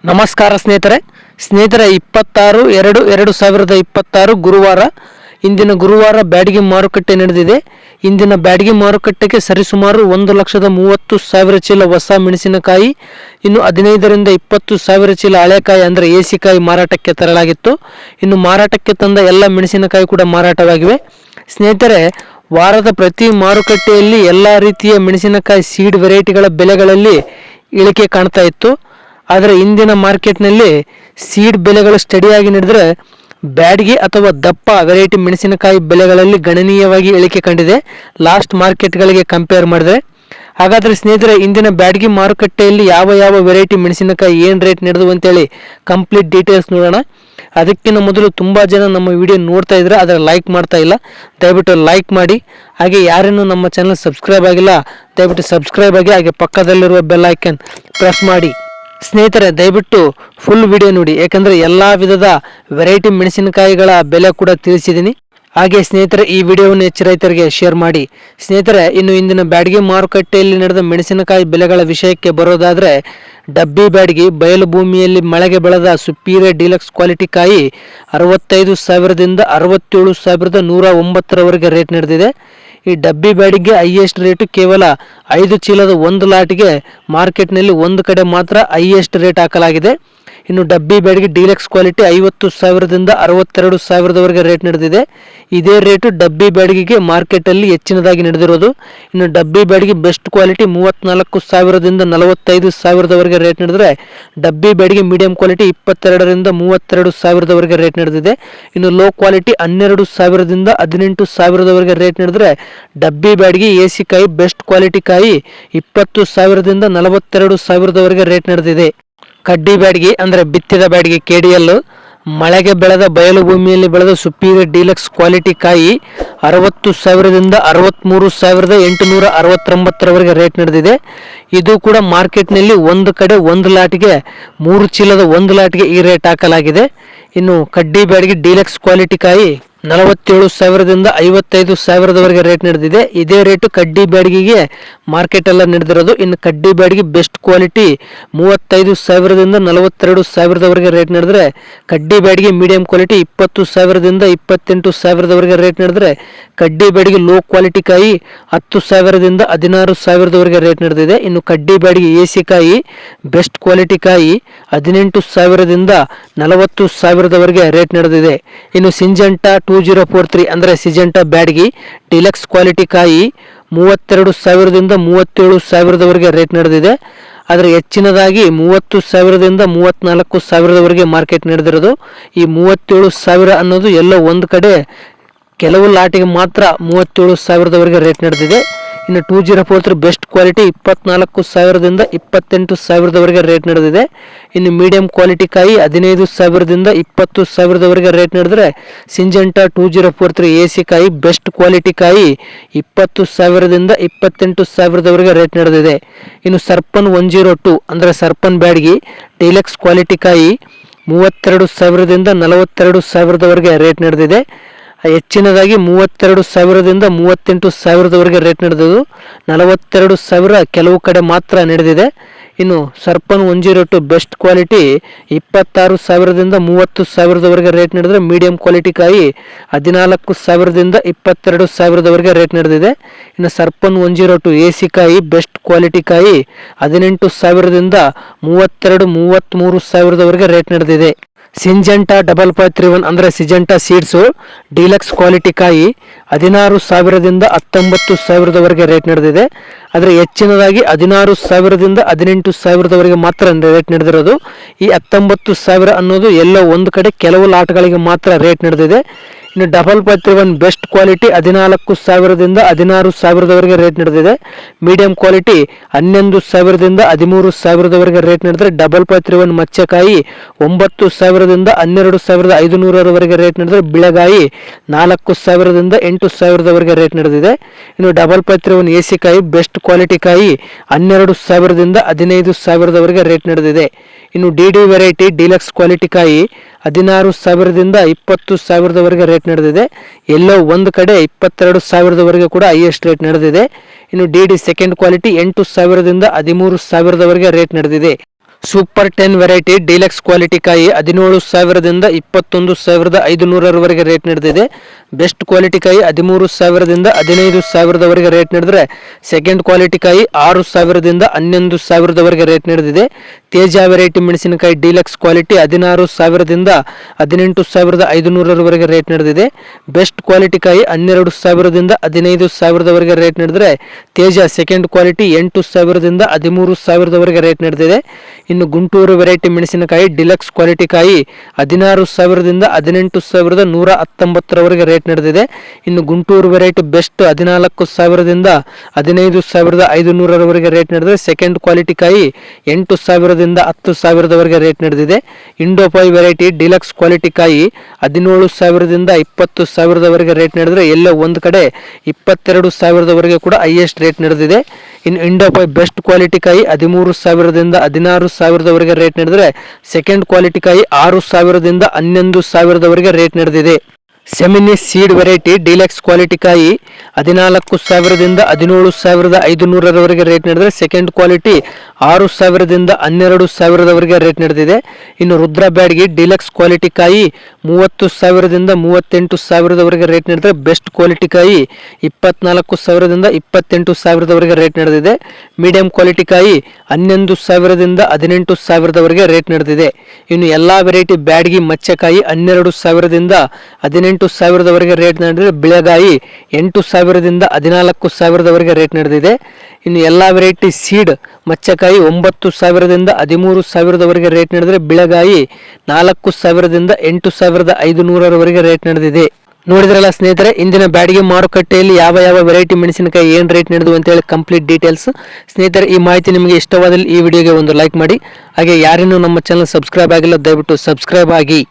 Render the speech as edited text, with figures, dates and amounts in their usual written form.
ನಮಸ್ಕಾರ ಸ್ನೇಹಿತರೆ 26/2/2026 ಗುರುವಾರ ಇಂದಿನ ಗುರುವಾರ ಬ್ಯಾಡಗಿ ಮಾರುಕಟ್ಟೆ ನಡೆದಿದೆ. ಇಂದಿನ ಬ್ಯಾಡಗಿ ಮಾರುಕಟ್ಟೆಗೆ ಸರಿಸುಮಾರು 1,30,30,000 ಚೀಲ ಹೊಸ ಮೆಣಸಿನಕಾಯಿ, ಇನ್ನು 15ರಿಂದ 20,000 ಚೀಲ ಹಳೆಕಾಯಿ ಅಂದರೆ ಏಸಿಕಾಯಿ ಮಾರಾಟಕ್ಕೆ ತರಲಾಗಿತ್ತು. ಇನ್ನು ಮಾರಾಟಕ್ಕೆ ತಂದ ಎಲ್ಲ ಮೆಣಸಿನಕಾಯಿ ಕೂಡ ಮಾರಾಟವಾಗಿವೆ. ಸ್ನೇಹಿತರೆ, ವಾರದ ಪ್ರತಿ ಮಾರುಕಟ್ಟೆಯಲ್ಲಿ ಎಲ್ಲ ರೀತಿಯ ಮೆಣಸಿನಕಾಯಿ ಸೀಡ್ ವೆರೈಟಿಗಳ ಬೆಲೆಗಳಲ್ಲಿ ಇಳಿಕೆ ಕಾಣ್ತಾ ಇತ್ತು. ಆದರೆ ಇಂದಿನ ಮಾರ್ಕೆಟ್ನಲ್ಲಿ ಸೀಡ್ ಬೆಲೆಗಳು ಸ್ಟಡಿಯಾಗಿ ನಡೆದರೆ ಬ್ಯಾಡಗಿ ಅಥವಾ ದಪ್ಪ ವೆರೈಟಿ ಮೆಣಸಿನಕಾಯಿ ಬೆಲೆಗಳಲ್ಲಿ ಗಣನೀಯವಾಗಿ ಇಳಿಕೆ ಕಂಡಿದೆ ಲಾಸ್ಟ್ ಮಾರ್ಕೆಟ್ಗಳಿಗೆ ಕಂಪೇರ್ ಮಾಡಿದರೆ. ಹಾಗಾದರೆ ಸ್ನೇಹಿತರೆ, ಇಂದಿನ ಬ್ಯಾಡಗಿ ಮಾರುಕಟ್ಟೆಯಲ್ಲಿ ಯಾವ ವೆರೈಟಿ ಮೆಣಸಿನಕಾಯಿ ಏನು ರೇಟ್ ನಡೆದು ಅಂತೇಳಿ ಕಂಪ್ಲೀಟ್ ಡೀಟೇಲ್ಸ್ ನೋಡೋಣ. ಅದಕ್ಕಿಂತ ಮೊದಲು ತುಂಬ ಜನ ನಮ್ಮ ವಿಡಿಯೋ ನೋಡ್ತಾ ಇದ್ರೆ ಅದರ ಲೈಕ್ ಮಾಡ್ತಾ ಇಲ್ಲ, ದಯವಿಟ್ಟು ಲೈಕ್ ಮಾಡಿ. ಹಾಗೆ ಯಾರೇನು ನಮ್ಮ ಚಾನಲ್ ಸಬ್ಸ್ಕ್ರೈಬ್ ಆಗಿಲ್ಲ ದಯವಿಟ್ಟು ಸಬ್ಸ್ಕ್ರೈಬ್ ಆಗಿ, ಹಾಗೆ ಪಕ್ಕದಲ್ಲಿರುವ ಬೆಲ್ ಐಕನ್ ಪ್ರೆಸ್ ಮಾಡಿ. ಸ್ನೇಹಿತರೆ, ದಯವಿಟ್ಟು ಫುಲ್ ವಿಡಿಯೋ ನೋಡಿ, ಯಾಕಂದರೆ ಎಲ್ಲ ವಿಧದ ವೆರೈಟಿ ಮೆಣಸಿನಕಾಯಿಗಳ ಬೆಲೆ ಕೂಡ ತಿಳಿಸಿದ್ದೀನಿ. ಹಾಗೆ ಸ್ನೇಹಿತರೆ, ಈ ವಿಡಿಯೋವನ್ನು ಹೆಚ್ಚು ರೈತರಿಗೆ ಶೇರ್ ಮಾಡಿ. ಸ್ನೇಹಿತರೆ, ಇನ್ನು ಇಂದಿನ ಬ್ಯಾಡಗಿ ಮಾರುಕಟ್ಟೆಯಲ್ಲಿ ನಡೆದ ಮೆಣಸಿನಕಾಯಿ ಬೆಲೆಗಳ ವಿಷಯಕ್ಕೆ ಬರೋದಾದರೆ, ಡಬ್ಬಿ ಬ್ಯಾಡಗಿ ಬಯಲು ಭೂಮಿಯಲ್ಲಿ ಮಳೆಗೆ ಬೆಳೆದ ಸುಪೀರಿಯರ್ ಡೀಲಕ್ಸ್ ಕ್ವಾಲಿಟಿ ಕಾಯಿ 65,000ದಿಂದ 67,109ರವರೆಗೆ ರೇಟ್ ನಡೆದಿದೆ. ಈ ಡಬ್ಬಿ ಬ್ಯಾಡಿಗೆ ಹೈಯೆಸ್ಟ್ ರೇಟು ಕೇವಲ 5 ಚೀಲದ ಒಂದು ಲಾಟಿಗೆ ಮಾರ್ಕೆಟ್ನಲ್ಲಿ ಒಂದು ಕಡೆ ಮಾತ್ರ ಹೈಯೆಸ್ಟ್ ರೇಟ್ ಹಾಕಲಾಗಿದೆ. ಇನ್ನು ಡಬ್ಬಿ ಬ್ಯಾಡಿಗೆ ಡೀಲಕ್ಸ್ ಕ್ವಾಲಿಟಿ 50,000ದಿಂದ 62,000ರವರೆಗೆ ರೇಟ್ ನಡೆದಿದೆ. ಇದೇ ರೇಟು ಡಬ್ಬಿ ಬ್ಯಾಡಿಗೆಗೆ ಮಾರ್ಕೆಟಲ್ಲಿ ಹೆಚ್ಚಿನದಾಗಿ ನಡೆದಿರೋದು. ಇನ್ನು ಡಬ್ಬಿ ಬ್ಯಾಡಿಗೆ ಬೆಸ್ಟ್ ಕ್ವಾಲಿಟಿ 34,000ದಿಂದ 45,000ರವರೆಗೆ ರೇಟ್ ನಡೆದರೆ, ಡಬ್ಬಿ ಬ್ಯಾಡಿಗೆ ಮೀಡಿಯಂ ಕ್ವಾಲಿಟಿ 22ರಿಂದ 32,000ರವರೆಗೆ ರೇಟ್ ನಡೆದಿದೆ. ಇನ್ನು ಲೋ ಕ್ವಾಲಿಟಿ 12,000ದಿಂದ 18,000ರವರೆಗೆ ರೇಟ್ ನಡೆದರೆ, ಡಬ್ಬಿ ಬ್ಯಾಡಿಗೆ ಎಸಿ ಕಾಯಿ ಬೆಸ್ಟ್ ಕ್ವಾಲಿಟಿ ಕಾಯಿ 20,000ದಿಂದ 42,000ರವರೆಗೆ ರೇಟ್ ನಡೆದಿದೆ. ಕಡ್ಡಿ ಬ್ಯಾಡಗಿ ಅಂದರೆ ಬಿತ್ತಿದ ಬ್ಯಾಡಗಿ KDL ಮಳೆಗೆ ಬೆಳೆದ ಬಯಲು ಭೂಮಿಯಲ್ಲಿ ಬೆಳೆದ ಸುಪೀರಿಯರ್ ಡೀಲಕ್ಸ್ ಕ್ವಾಲಿಟಿ ಕಾಯಿ 60,000ದಿಂದ 63,869ರವರೆಗೆ ರೇಟ್ ನಡೆದಿದೆ. ಇದು ಕೂಡ ಮಾರ್ಕೆಟ್ನಲ್ಲಿ ಒಂದು ಕಡೆ ಒಂದು ಲಾಟಿಗೆ 3 ಚೀಲದ ಒಂದು ಲಾಟಿಗೆ ಈ ರೇಟ್ ಹಾಕಲಾಗಿದೆ. ಇನ್ನು ಕಡ್ಡಿ ಬ್ಯಾಡಗಿ ಡೀಲಕ್ಸ್ ಕ್ವಾಲಿಟಿ ಕಾಯಿ 47,000ದಿಂದ 55,000ರವರೆಗೆ ರೇಟ್ ನಡೆದಿದೆ. ಇದೇ ರೇಟು ಕಡ್ಡಿ ಬ್ಯಾಡಗಿಗೆ ಮಾರ್ಕೆಟ್ ಎಲ್ಲ ನಡೆದಿರೋದು. ಇನ್ನು ಕಡ್ಡಿ ಬ್ಯಾಡಗಿ ಬೆಸ್ಟ್ ಕ್ವಾಲಿಟಿ 35,000ದಿಂದ 42,000ರವರೆಗೆ ರೇಟ್ ನಡೆದರೆ, ಕಡ್ಡಿ ಬ್ಯಾಡಗಿ ಮೀಡಿಯಂ ಕ್ವಾಲಿಟಿ 20,000ದಿಂದ 28,000ರವರೆಗೆ ರೇಟ್ ನಡೆದರೆ, ಕಡ್ಡಿ ಬ್ಯಾಡಗಿ ಲೋ ಕ್ವಾಲಿಟಿ ಕಾಯಿ 10,000ದಿಂದ 16,000ರವರೆಗೆ ರೇಟ್ ನಡೆದಿದೆ. ಇನ್ನು ಕಡ್ಡಿ ಬ್ಯಾಡಗಿ ಎಸಿ ಕಾಯಿ ಬೆಸ್ಟ್ ಕ್ವಾಲಿಟಿ ಕಾಯಿ 18,000ದಿಂದ 40,000ರವರೆಗೆ ರೇಟ್ ನಡೆದಿದೆ. ಇನ್ನು ಸಿಂಜೆಂಟಾ 2043 ಅಂದರೆ ಸಿಜೆಂಟಾ ಬ್ಯಾಡಗಿ ಡಿಲಕ್ಸ್ ಕ್ವಾಲಿಟಿ ಕಾಯಿ 32,000ದಿಂದ 37,000ರವರೆಗೆ ರೇಟ್ ನಡೆದಿದೆ. ಆದರೆ ಹೆಚ್ಚಿನದಾಗಿ 30,000ದಿಂದ 34,000ರವರೆಗೆ ಮಾರ್ಕೆಟ್ ನಡೆದಿರೋದು. ಈ 37,000 ಅನ್ನೋದು ಎಲ್ಲೋ ಒಂದು ಕಡೆ ಕೆಲವು ಲಾಟಿಗೆ ಮಾತ್ರ 37,000ರವರೆಗೆ ರೇಟ್ ನಡೆದಿದೆ. ಇನ್ನು 2043 ಬೆಸ್ಟ್ ಕ್ವಾಲಿಟಿ 24,000ದಿಂದ 28,000ರವರೆಗೆ ರೇಟ್ ನಡೆದಿದೆ. ಇನ್ನು ಮೀಡಿಯಂ ಕ್ವಾಲಿಟಿ ಕಾಯಿ 15,000ದಿಂದ 20,000ರವರೆಗೆ ರೇಟ್ ನಡೆದರೆ, ಸಿಂಜೆಂಟಾ 2043 ಎಸಿ ಕಾಯಿ ಬೆಸ್ಟ್ ಕ್ವಾಲಿಟಿ ಕಾಯಿ 20,000ದಿಂದ 28,000ರವರೆಗೆ ರೇಟ್ ನಡೆದಿದೆ. ಇನ್ನು ಸರ್ಪನ್ 102 ಅಂದರೆ ಸರ್ಪನ್ ಬ್ಯಾಡಗಿ ಡೀಲಕ್ಸ್ ಕ್ವಾಲಿಟಿ ಕಾಯಿ 32,000ದಿಂದ 42,000ರವರೆಗೆ ರೇಟ್ ನಡೆದಿದೆ. ಹೆಚ್ಚಿನದಾಗಿ 32,000ದಿಂದ 38,000ರವರೆಗೆ ರೇಟ್ ನಡೆದಿದ್ದು, 42,000 ಕೆಲವು ಕಡೆ ಮಾತ್ರ ನಡೆದಿದೆ. ಇನ್ನು ಸರ್ಪನ್ 102 ಬೆಸ್ಟ್ ಕ್ವಾಲಿಟಿ 26,000ದಿಂದ 30,000ರವರೆಗೆ ರೇಟ್ ನಡೆದರೆ, ಮೀಡಿಯಂ ಕ್ವಾಲಿಟಿ ಕಾಯಿ 14,000ದಿಂದ 22,000ರವರೆಗೆ ರೇಟ್ ನಡೆದಿದೆ. ಇನ್ನು ಸರ್ಪನ್ 102 ಎಸಿ ಕಾಯಿ ಬೆಸ್ಟ್ ಕ್ವಾಲಿಟಿ ಕಾಯಿ 18,000ದಿಂದ 33,000ರವರೆಗೆ ರೇಟ್ ನಡೆದಿದೆ. ಸಿಂಜೆಂಟಾ 5531 ಅಂದರೆ ಸಿಜೆಂಟಾ ಸೀಡ್ಸು ಡೀಲಕ್ಸ್ ಕ್ವಾಲಿಟಿ ಕಾಯಿ 16,000ದಿಂದ 19,000ರವರೆಗೆ ರೇಟ್ ನಡೆದಿದೆ. ಆದರೆ ಹೆಚ್ಚಿನದಾಗಿ 16,000ದಿಂದ 18,000ರವರೆಗೆ ಮಾತ್ರ ರೇಟ್ ನಡೆದಿರೋದು. ಈ 19,000 ಅನ್ನೋದು ಎಲ್ಲೋ ಒಂದು ಕಡೆ ಕೆಲವು ಲಾಟ್ಗಳಿಗೆ ಮಾತ್ರ ರೇಟ್ ನಡೆದಿದೆ. ಇನ್ನು 5531 ಬೆಸ್ಟ್ ಕ್ವಾಲಿಟಿ 14,000ದಿಂದ 16,000ರವರೆಗೆ ರೇಟ್ ನಡೆದಿದೆ. ಮೀಡಿಯಂ ಕ್ವಾಲಿಟಿ 11,000ದಿಂದ 13,000ರವರೆಗೆ ರೇಟ್ ನಡೆದರೆ, 5531 ಮಚ್ಚಕಾಯಿ 9,000ದಿಂದ 12,500ರವರೆಗೆ ರೇಟ್ ನಡೆದರೆ, ಬಿಳೆಗಾಯಿ 4,000ದಿಂದ 8,000ರವರೆಗೆ ರೇಟ್ ನಡೆದಿದೆ. ಇನ್ನು 5531 ಎಸಿ ಕಾಯಿ ಬೆಸ್ಟ್ ಕ್ವಾಲಿಟಿ ಕಾಯಿ 12,000ದಿಂದ 15,000ರವರೆಗೆ ರೇಟ್ ನಡೆದಿದೆ. ಇನ್ನು DD ವೆರೈಟಿ ಡೀಲಕ್ಸ್ ಕ್ವಾಲಿಟಿ ಕಾಯಿ 16,000ದಿಂದ 20,000ರವರೆಗೆ ರೇಟ್ ನಡೆದಿದೆ. ಎಲ್ಲೋ ಒಂದು ಕಡೆ 22,000ರವರೆಗೆ ಕೂಡ ಹೈಯೆಸ್ಟ್ ರೇಟ್ ನಡೆದಿದೆ. ಇನ್ನು DD ಸೆಕೆಂಡ್ ಕ್ವಾಲಿಟಿ 8,000ದಿಂದ 13,000ರವರೆಗೆ ರೇಟ್ ನಡೆದಿದೆ. ಸೂಪರ್ 10 ವೆರೈಟಿ ಡೀಲಕ್ಸ್ ಕ್ವಾಲಿಟಿ ಕಾಯಿ 17,000ದಿಂದ 21,500ರವರೆಗೆ ರೇಟ್ ನಡೆದಿದೆ. ಬೆಸ್ಟ್ ಕ್ವಾಲಿಟಿ ಕಾಯಿ 13,000ದಿಂದ 15,000ರವರೆಗೆ ರೇಟ್ ನಡೆದರೆ ಸೆಕೆಂಡ್ ಕ್ವಾಲಿಟಿ ಕಾಯಿ 6,000ದಿಂದ 11,000ರವರೆಗೆ ರೇಟ್ ನಡೆದಿದೆ. ತೇಜ ವೆರೈಟಿ ಮೆಣಸಿನಕಾಯಿ ಡೀಲಕ್ಸ್ ಕ್ವಾಲಿಟಿ 16,000ದಿಂದ 18,500ರವರೆಗೆ ರೇಟ್ ನಡೆದಿದೆ. ಬೆಸ್ಟ್ ಕ್ವಾಲಿಟಿ ಕಾಯಿ 12,000ದಿಂದ 15,000ರವರೆಗೆ ರೇಟ್ ನಡೆದರೆ ತೇಜ ಸೆಕೆಂಡ್ ಕ್ವಾಲಿಟಿ 8,000ದಿಂದ 13,000ರವರೆಗೆ ರೇಟ್ ನಡೆದಿದೆ. ಇನ್ನು ಗುಂಟೂರು ವೆರೈಟಿ ಮೆಣಸಿನಕಾಯಿ ಡಿಲಕ್ಸ್ ಕ್ವಾಲಿಟಿ ಕಾಯಿ 16,000ದಿಂದ 18,119ರವರೆಗೆ ರೇಟ್ ನಡೆದಿದೆ. ಇನ್ನು ಗುಂಟೂರು ವೆರೈಟಿ ಬೆಸ್ಟ್ 14,000ದಿಂದ 15,500ರವರೆಗೆ ರೇಟ್ ನಡೆದಿದೆ. ಸೆಕೆಂಡ್ ಕ್ವಾಲಿಟಿ ಕಾಯಿ 8,000ದಿಂದ 10,000ರವರೆಗೆ ರೇಟ್ ನಡೆದಿದೆ. ಇಂಡೋಪೈ ವೆರೈಟಿ ಡಿಲಕ್ಸ್ ಕ್ವಾಲಿಟಿ ಕಾಯಿ 17,000ದಿಂದ 20,000ರವರೆಗೆ ರೇಟ್ ನಡೆದರೆ ಎಲ್ಲೋ ಒಂದು ಕಡೆ 22,000ರವರೆಗೆ ಕೂಡ ಹೈಯೆಸ್ಟ್ ರೇಟ್ ನಡೆದಿದೆ. ಇನ್ನು ಇಂಡೋಪೈ ಬೆಸ್ಟ್ ಕ್ವಾಲಿಟಿ ಕಾಯಿ 13,000ದಿಂದ 16,000ರವರೆಗೆ ರೇಟ್ ನಡೆದರೆ ಸೆಕೆಂಡ್ ಕ್ವಾಲಿಟಿ ಕಾಯಿ 6,000ದಿಂದ 11,000ರವರೆಗೆ ರೇಟ್ ನಡೆದಿದೆ. ಸೆಮಿನಿ ಸೀಡ್ ವೆರೈಟಿ ಡೀಲಕ್ಸ್ ಕ್ವಾಲಿಟಿ ಕಾಯಿ 14,000ದಿಂದ 17,500ರವರೆಗೆ ರೇಟ್ ನಡೆದರೆ ಸೆಕೆಂಡ್ ಕ್ವಾಲಿಟಿ 6,000ದಿಂದ 12,000ರವರೆಗೆ ರೇಟ್ ನಡೆದಿದೆ. ಇನ್ನು ರುದ್ರ ಬ್ಯಾಡ್ಗಿ ಡೀಲಕ್ಸ್ ಕ್ವಾಲಿಟಿ ಕಾಯಿ 30,000ದಿಂದ 38,000ರವರೆಗೆ ರೇಟ್ ನಡೆದರೆ ಬೆಸ್ಟ್ ಕ್ವಾಲಿಟಿ ಕಾಯಿ 24,000ದಿಂದ 28,000ರವರೆಗೆ ರೇಟ್ ನಡೆದಿದೆ. ಮೀಡಿಯಂ ಕ್ವಾಲಿಟಿ ಕಾಯಿ 11,000ದಿಂದ 18,000ರವರೆಗೆ ರೇಟ್ ನಡೆದಿದೆ. ಇನ್ನು ಎಲ್ಲಾ ವೆರೈಟಿ ಬ್ಯಾಡ್ಗಿ ಮಚ್ಚಕಾಯಿ 12,000ದಿಂದ 18,000ರವರೆಗೆ ರೇಟ್ ನಡೆದಿದೆ. ಬಿಳೆಗಾಯಿ 8,000ದಿಂದ 14,000ರವರೆಗೆ ರೇಟ್ ನಡೆದಿದೆ. ಇನ್ನು ಎಲ್ಲ ವೆರೈಟಿ ಸೀಡ್ ಮಚ್ಚಕಾಯಿ 9,000ದಿಂದ 13,000ರವರೆಗೆ ರೇಟ್ ನಡೆದರೆ ಬಿಳೆಗಾಯಿ 4,000ದಿಂದ 8,500ರವರೆಗೆ ರೇಟ್ ನಡೆದಿದೆ. ನೋಡಿದ್ರಲ್ಲ ಸ್ನೇಹಿತರೆ, ಇಂದಿನ ಬ್ಯಾಡಗಿ ಮಾರುಕಟ್ಟೆಯಲ್ಲಿ ಯಾವ ವೆರೈಟಿ ಮೆಣಸಿನಕಾಯಿ ಏನು ರೇಟ್ ನಡೆದು ಅಂತೇಳಿ ಕಂಪ್ಲೀಟ್ ಡೀಟೇಲ್ಸ್. ಸ್ನೇಹಿತರೆ, ಈ ಮಾಹಿತಿ ನಿಮಗೆ ಇಷ್ಟವಾದಲ್ಲಿ ಈ ವಿಡಿಯೋಗೆ ಒಂದು ಲೈಕ್ ಮಾಡಿ. ಹಾಗೆ ಯಾರೇನೂ ನಮ್ಮ ಚಾನಲ್ ಸಬ್ಸ್ಕ್ರೈಬ್ ಆಗಿಲ್ಲ ದಯವಿಟ್ಟು ಸಬ್ಸ್ಕ್ರೈಬ್ ಆಗಿ.